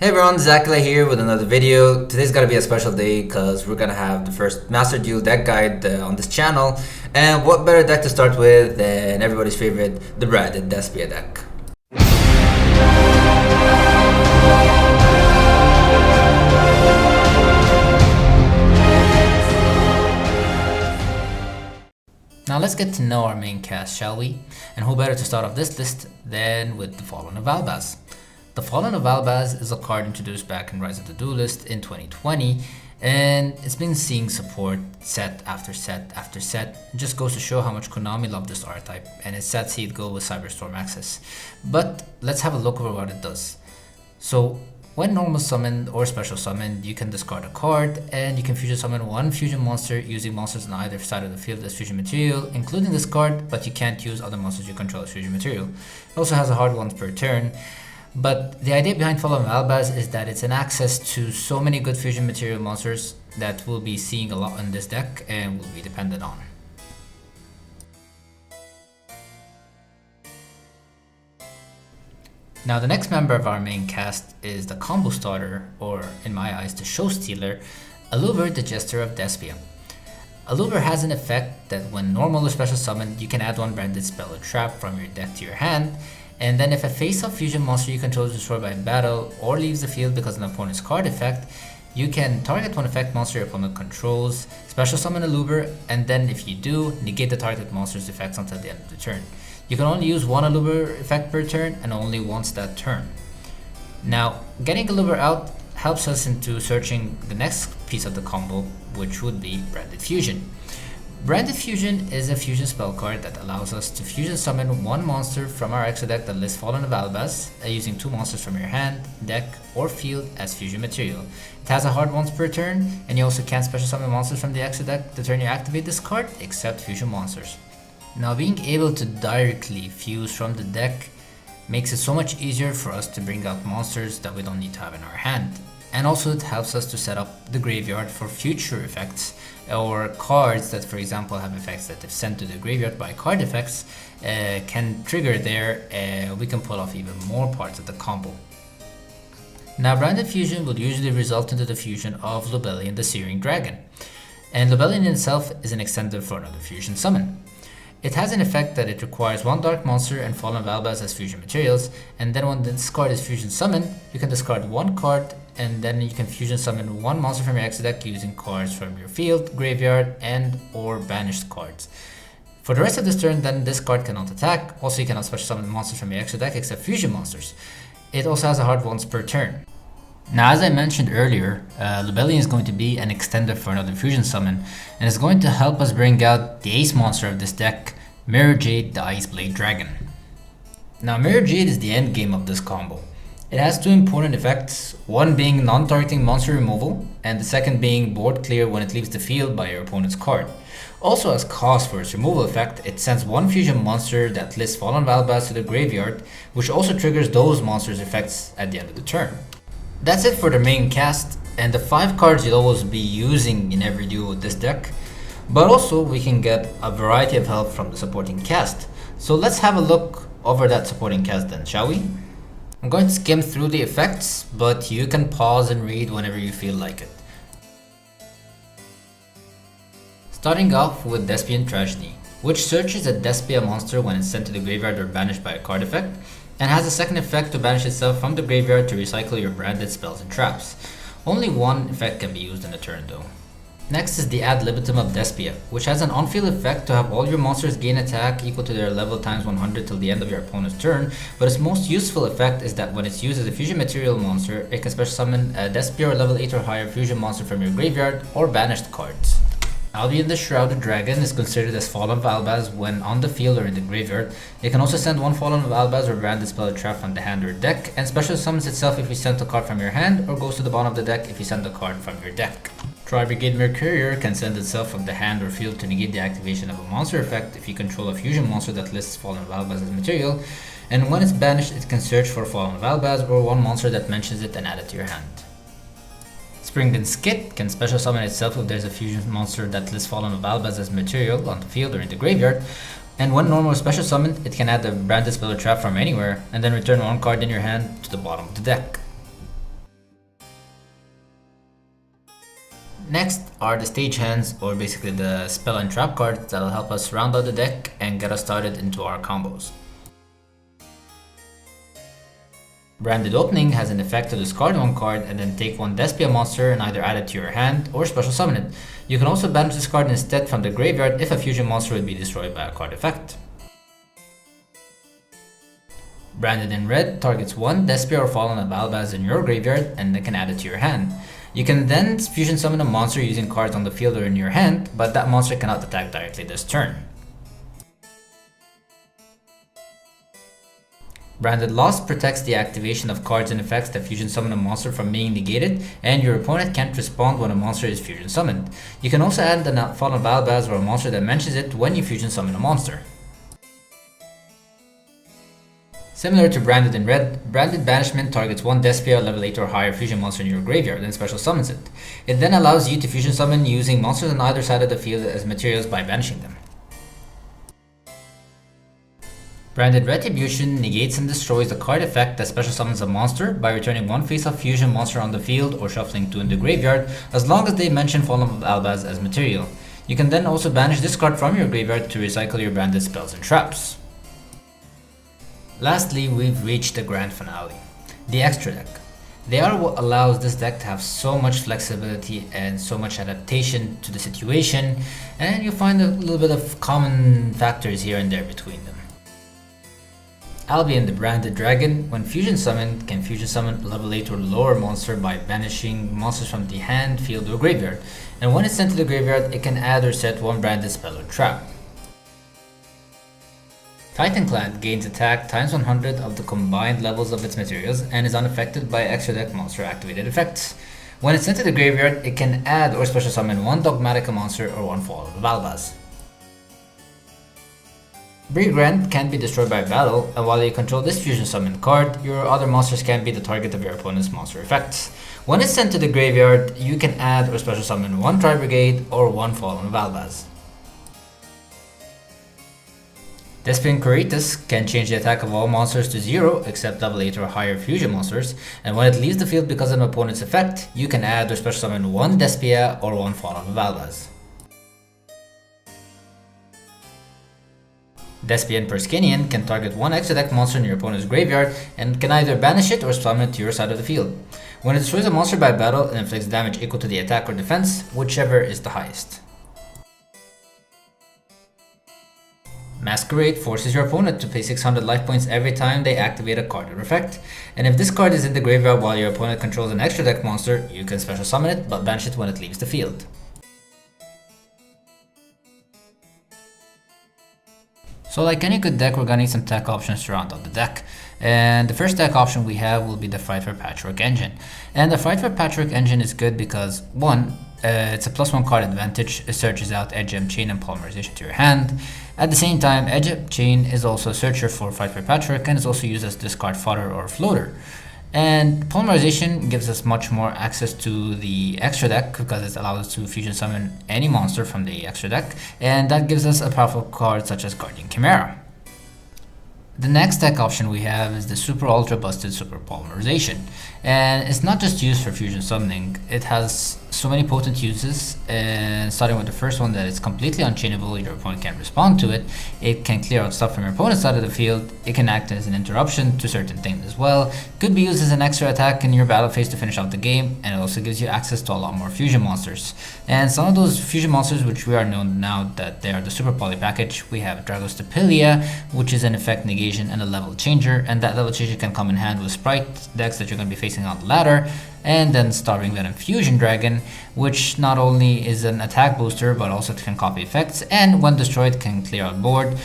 Hey everyone, Zakla here with another video. Today's gonna be a special day because we're gonna have the first Master Duel deck guide on this channel. And what better deck to start with than everybody's favorite, the branded Despia deck. Now let's get to know our main cast, shall we? And who better to start off this list than with the Fallen of Albaz. The Fallen of Albaz is a card introduced back in Rise of the Duelist in 2020, and it's been seeing support set after set after set. It just goes to show how much Konami loved this archetype, and it's sad to see it go with Cyberstorm Access. But let's have a look over what it does. So when normal summoned or special summoned, you can discard a card, and you can fusion summon one fusion monster using monsters on either side of the field as fusion material, including this card, but you can't use other monsters you control as fusion material. It also has a hard once per turn. But the idea behind Fallen of Albaz is that it's an access to so many good fusion material monsters that we'll be seeing a lot in this deck and will be dependent on. Now the next member of our main cast is the combo starter, or in my eyes the show stealer, Aluber, the Jester of Despia. Aluber has an effect that when normal or special summoned, you can add one branded spell or trap from your deck to your hand. And then if a face-up fusion monster you control is destroyed by battle or leaves the field because of an opponent's card effect, you can target one effect monster your opponent controls, special summon Aluber, and then if you do, negate the target monster's effects until the end of the turn. You can only use one Aluber effect per turn and only once that turn. Now, getting Aluber out helps us into searching the next piece of the combo, which would be Branded Fusion. Branded Fusion is a fusion spell card that allows us to fusion summon one monster from our extra deck that lists Fallen of Albaz, using two monsters from your hand, deck, or field as fusion material. It has a hard once per turn, and you also can't special summon monsters from the extra deck the turn you activate this card, except fusion monsters. Now being able to directly fuse from the deck makes it so much easier for us to bring out monsters that we don't need to have in our hand. And also it helps us to set up the graveyard for future effects or cards that, for example, have effects that if sent to the graveyard by card effects can trigger there. We can pull off even more parts of the combo. Now Branded Fusion will usually result into the fusion of Lobelian the Searing Dragon. And Lobelian itself is an extended for another fusion summon. It has an effect that it requires one dark monster and Fallen of Albaz as fusion materials, and then when this card is fusion summoned, you can discard one card, and then you can fusion summon one monster from your extra deck using cards from your field, graveyard, and or banished cards. For the rest of this turn, then this card cannot attack. Also, you cannot special summon monsters from your extra deck except fusion monsters. It also has a hard once per turn. Now, as I mentioned earlier, Lobelian is going to be an extender for another fusion summon, and is going to help us bring out the ace monster of this deck, Mirror Jade, the Ice Blade Dragon. Now, Mirror Jade is the end game of this combo. It has two important effects, one being non-targeting monster removal, and the second being board clear when it leaves the field by your opponent's card. Also, as cost for its removal effect, it sends one fusion monster that lists Fallen of Albaz to the graveyard, which also triggers those monsters' effects at the end of the turn. That's it for the main cast, and the 5 cards you'll always be using in every duel with this deck. But also, we can get a variety of help from the supporting cast. So let's have a look over that supporting cast then, shall we? I'm going to skim through the effects, but you can pause and read whenever you feel like it. Starting off with Despian Tragedy, which searches a Despia monster when it's sent to the graveyard or banished by a card effect, and has a second effect to banish itself from the graveyard to recycle your branded spells and traps. Only one effect can be used in a turn though. Next is the Ad Libitum of Despia, which has an on-field effect to have all your monsters gain attack equal to their level times 100 till the end of your opponent's turn, but its most useful effect is that when it's used as a fusion material monster, it can special summon a Despia or level 8 or higher fusion monster from your graveyard or banished cards. Albion the Shrouded Dragon is considered as Fallen of Albaz when on the field or in the graveyard. It can also send one Fallen of Albaz or branded spell or trap from the hand or deck, and special summons itself if you send a card from your hand, or goes to the bottom of the deck if you send a card from your deck. Tri-Brigade Mercurier can send itself from the hand or field to negate the activation of a monster effect if you control a fusion monster that lists Fallen of Albaz as material, and when it's banished it can search for Fallen of Albaz or one monster that mentions it and add it to your hand. Springden Skit can special summon itself if there's a fusion monster that lists Fallen of Albaz as material on the field or in the graveyard, and when normal or special summoned, it can add a branded spell or trap from anywhere, and then return one card in your hand to the bottom of the deck. Next are the stage hands, or basically the spell and trap cards that'll help us round out the deck and get us started into our combos. Branded Opening has an effect to discard one card and then take one Despia monster and either add it to your hand or special summon it. You can also banish this card instead from the graveyard if a fusion monster would be destroyed by a card effect. Branded in red targets one Despia or Fallen Avalbaz in your graveyard and then can add it to your hand. You can then fusion summon a monster using cards on the field or in your hand, but that monster cannot attack directly this turn. Branded Lost protects the activation of cards and effects that fusion summon a monster from being negated, and your opponent can't respond when a monster is fusion summoned. You can also add the Fallen Balbaz or a monster that mentions it when you fusion summon a monster. Similar to Branded in red, Branded Banishment targets one Despia level 8 or higher fusion monster in your graveyard and special summons it. It then allows you to fusion summon using monsters on either side of the field as materials by banishing them. Branded Retribution negates and destroys the card effect that special summons a monster by returning one face-up fusion monster on the field or shuffling two in the graveyard as long as they mention Fallen of Albaz as material. You can then also banish this card from your graveyard to recycle your branded spells and traps. Lastly, we've reached the grand finale, the extra deck. They are what allows this deck to have so much flexibility and so much adaptation to the situation, and you'll find a little bit of common factors here and there between them. Albion the Branded Dragon, when fusion summoned, can fusion summon a level 8 or lower monster by banishing monsters from the hand, field, or graveyard, and when it's sent to the graveyard, it can add or set one branded spell or trap. Titanclad gains attack times 100 of the combined levels of its materials and is unaffected by extra deck monster activated effects. When it's sent to the graveyard, it can add or special summon one Dogmatica monster or one Fall of Valbaz. Brigand can't be destroyed by battle, and while you control this fusion summon card, your other monsters can be the target of your opponent's monster effects. When it's sent to the graveyard, you can add or special summon one Tri-Brigade or one Fallen Valbaz. Despian Coritas can change the attack of all monsters to 0 except level 8 or higher fusion monsters, and when it leaves the field because of an opponent's effect, you can add or special summon one Despia or one Fallen Valbaz. Despian Perskinian can target one extra deck monster in your opponent's graveyard and can either banish it or summon it to your side of the field. When it destroys a monster by battle, it inflicts damage equal to the attack or defense, whichever is the highest. Masquerade forces your opponent to pay 600 life points every time they activate a card or effect, and if this card is in the graveyard while your opponent controls an extra deck monster, you can special summon it but banish it when it leaves the field. So like any good deck, we're gonna need some tech options to round out the deck. And the first tech option we have will be the Fight for Patchwork engine. And the Fight for Patchwork engine is good because, one, it's a +1 card advantage. It searches out Edge Em Chain and Polymerization to your hand. At the same time, Edge Em Chain is also a searcher for Fight for Patchwork and is also used as discard fodder or floater. And Polymerization gives us much more access to the extra deck because it allows us to fusion summon any monster from the extra deck, and that gives us a powerful card such as Guardian Chimera. The next deck option we have is the Super Ultra Busted Super Polymerization, and it's not just used for fusion summoning. It has so many potent uses, and starting with the first one, that it's completely unchainable, your opponent can't respond to it. It can clear out stuff from your opponent's side of the field. It can act as an interruption to certain things as well. Could be used as an extra attack in your battle phase to finish out the game, and it also gives you access to a lot more fusion monsters. And some of those fusion monsters which we are known now that they are the Super Poly package, we have Dragostapilia, which is an effect negation and a level changer, and that level changer can come in hand with Sprite decks that you're going to be facing on the ladder, and then Starving Venom Fusion Dragon, which not only is an attack booster but also can copy effects, and when destroyed can clear out board.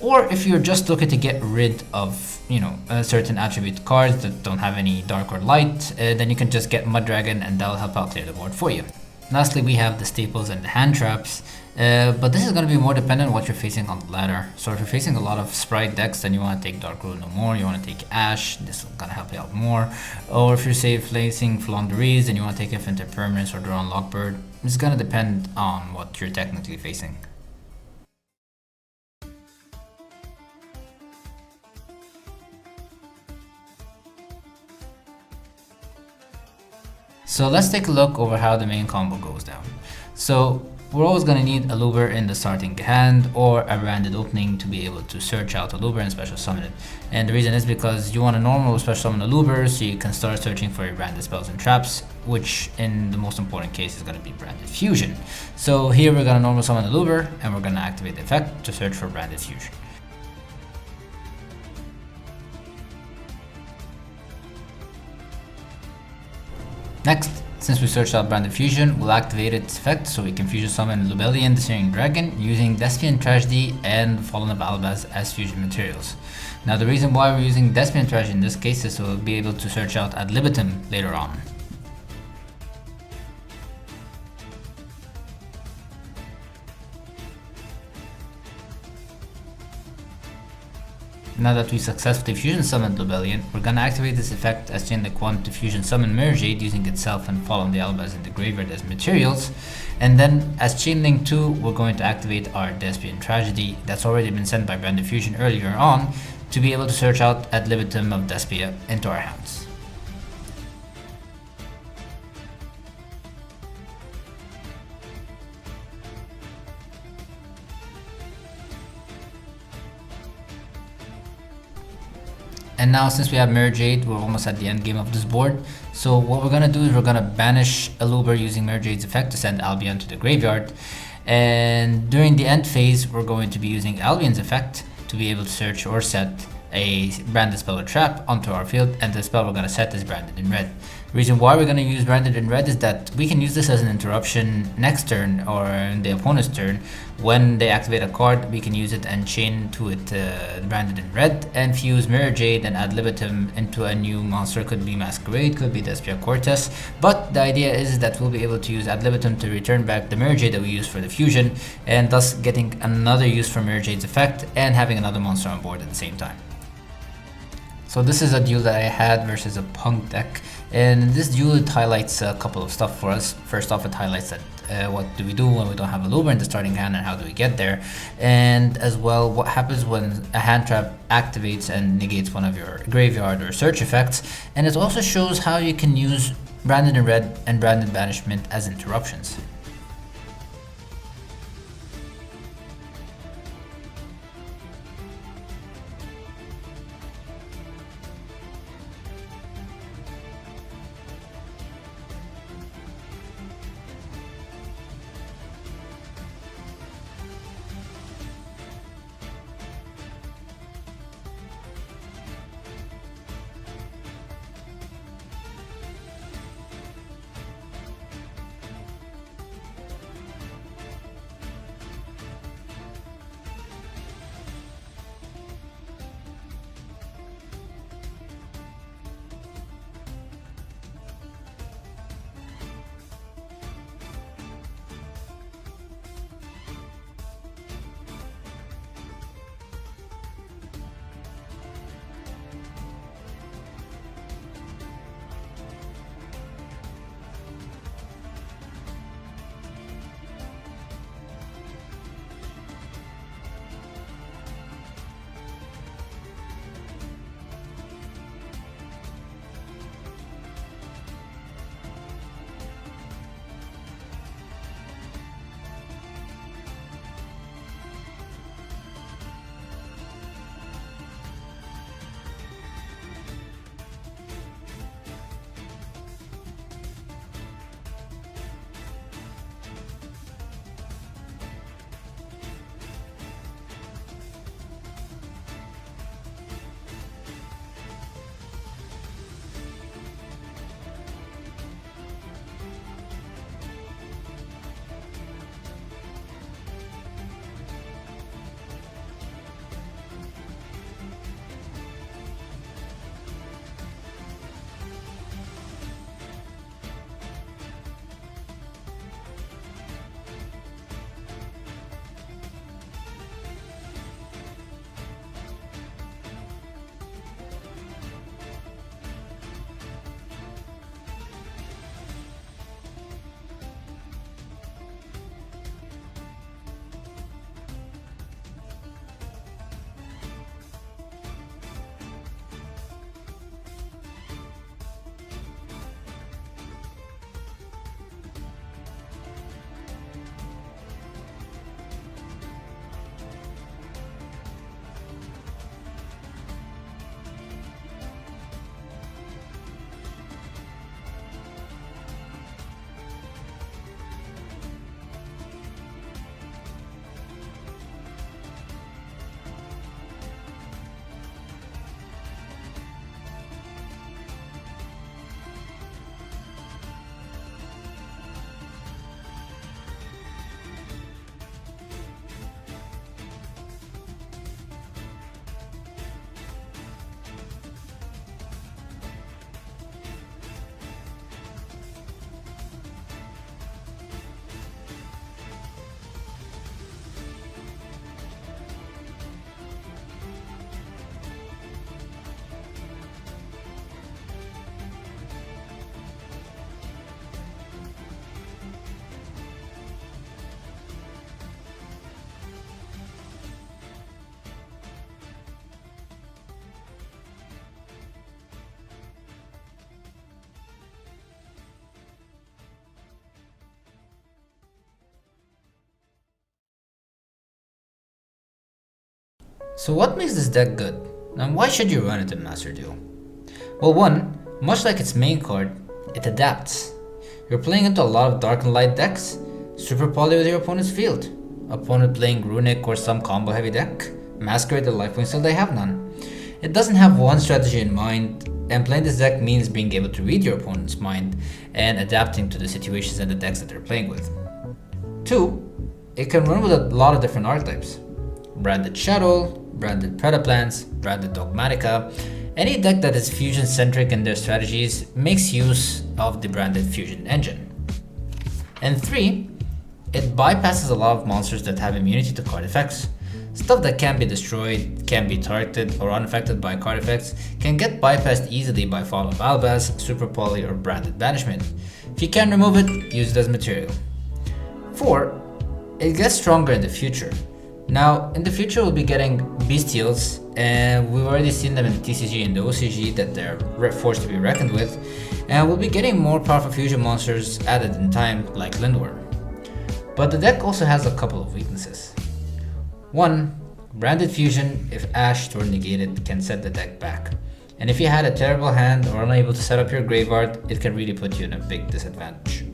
Or if you're just looking to get rid of, certain attribute cards that don't have any dark or light, then you can just get Mud Dragon and that'll help out clear the board for you. Lastly, we have the staples and the hand traps, but this is going to be more dependent on what you're facing on the ladder. So if you're facing a lot of Sprite decks, then you want to take Dark Rule no more, you want to take Ash, this is going to help you out more. Or if you're facing Flandreese, then you want to take Infinite Permanence or Drone Lockbird. It's going to depend on what you're technically facing. So let's take a look over how the main combo goes down. So we're always going to need a Luber in the starting hand or a branded opening to be able to search out a Luber and special summon it. And the reason is because you want to normal special summon a Luber so you can start searching for your branded spells and traps, which in the most important case is going to be branded fusion. So here we're going to normal summon the Luber and we're going to activate the effect to search for branded fusion. Next, since we searched out Branded Fusion, we'll activate its effect so we can fusion summon Lubellion the Syrian Dragon using Despia Tragedy and Fallen of Albaz as fusion materials. Now the reason why we're using Despia Tragedy in this case is so we'll be able to search out Ad Libitum later on. Now that we successfully fusion summoned Lubellion, we're gonna activate this effect as Chain Link 1 to fusion summon Mirror Jade using itself and Fallen the Albaz in the graveyard as materials. And then as Chain Link 2, we're going to activate our Despia Tragedy that's already been sent by Branded Fusion earlier on to be able to search out Ad Libitum of Despia into our hands. And now since we have Mirror Jade, we're almost at the end game of this board. So what we're gonna do is we're gonna banish a Luber using Mirror Jade's effect to send Albion to the graveyard. And during the end phase, we're going to be using Albion's effect to be able to search or set a branded spell or trap onto our field, and the spell we're going to set is branded in red. The reason why we're going to use branded in red is that we can use this as an interruption next turn or in the opponent's turn. When they activate a card, we can use it and chain to it branded in red and fuse Mirror Jade and Ad Libitum into a new monster. Could be Masquerade, could be Despia Cortez, but the idea is that we'll be able to use Ad Libitum to return back the Mirror Jade that we used for the fusion, and thus getting another use for Mirror Jade's effect and having another monster on board at the same time. So this is a duel that I had versus a Punk deck, and this duel it highlights a couple of stuff for us. First off, it highlights that what do we do when we don't have a Luber in the starting hand and how do we get there, and as well what happens when a hand trap activates and negates one of your graveyard or search effects, and it also shows how you can use Branded in Red and Branded Banishment as interruptions. So what makes this deck good? And why should you run it in Master Duel? Well, one, much like its main card, it adapts. You're playing into a lot of dark and light decks, super poly with your opponent's field. Opponent playing Runic or some combo heavy deck, Masquerade the life points till they have none. It doesn't have one strategy in mind, and playing this deck means being able to read your opponent's mind and adapting to the situations and the decks that they're playing with. Two, it can run with a lot of different archetypes. Branded Shadow, branded Predaplans, branded Dogmatica. Any deck that is fusion centric in their strategies makes use of the branded fusion engine. And three, it bypasses a lot of monsters that have immunity to card effects. Stuff that can be destroyed, can be targeted, or unaffected by card effects can get bypassed easily by Fall of Albaz, Super Poly, or Branded Banishment. If you can remove it, use it as material. 4. It gets stronger in the future. Now, in the future we'll be getting Bestials, and we've already seen them in the TCG and the OCG that they're forced to be reckoned with, and we'll be getting more powerful fusion monsters added in time, like Lindworm. But the deck also has a couple of weaknesses. 1. Branded Fusion, if ashed or negated, can set the deck back. And if you had a terrible hand or unable to set up your graveyard, it can really put you in a big disadvantage.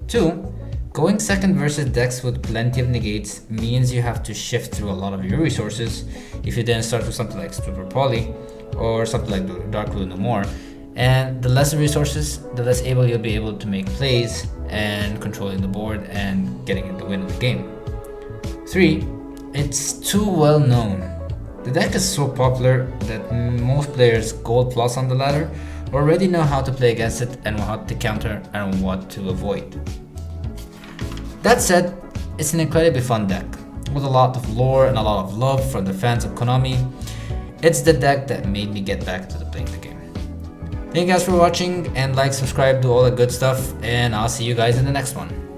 2. Going second versus decks with plenty of negates means you have to shift through a lot of your resources if you didn't start with something like Super Poly or something like Dark Blue No More. And the less resources, the less able you'll be able to make plays and controlling the board and getting the win of the game. 3. It's too well known. The deck is so popular that most players Gold Plus on the ladder already know how to play against it and how to counter and what to avoid. That said, it's an incredibly fun deck, with a lot of lore and a lot of love from the fans of Konami. It's the deck that made me get back to playing the game. Thank you guys for watching, and like, subscribe, do all the good stuff, and I'll see you guys in the next one.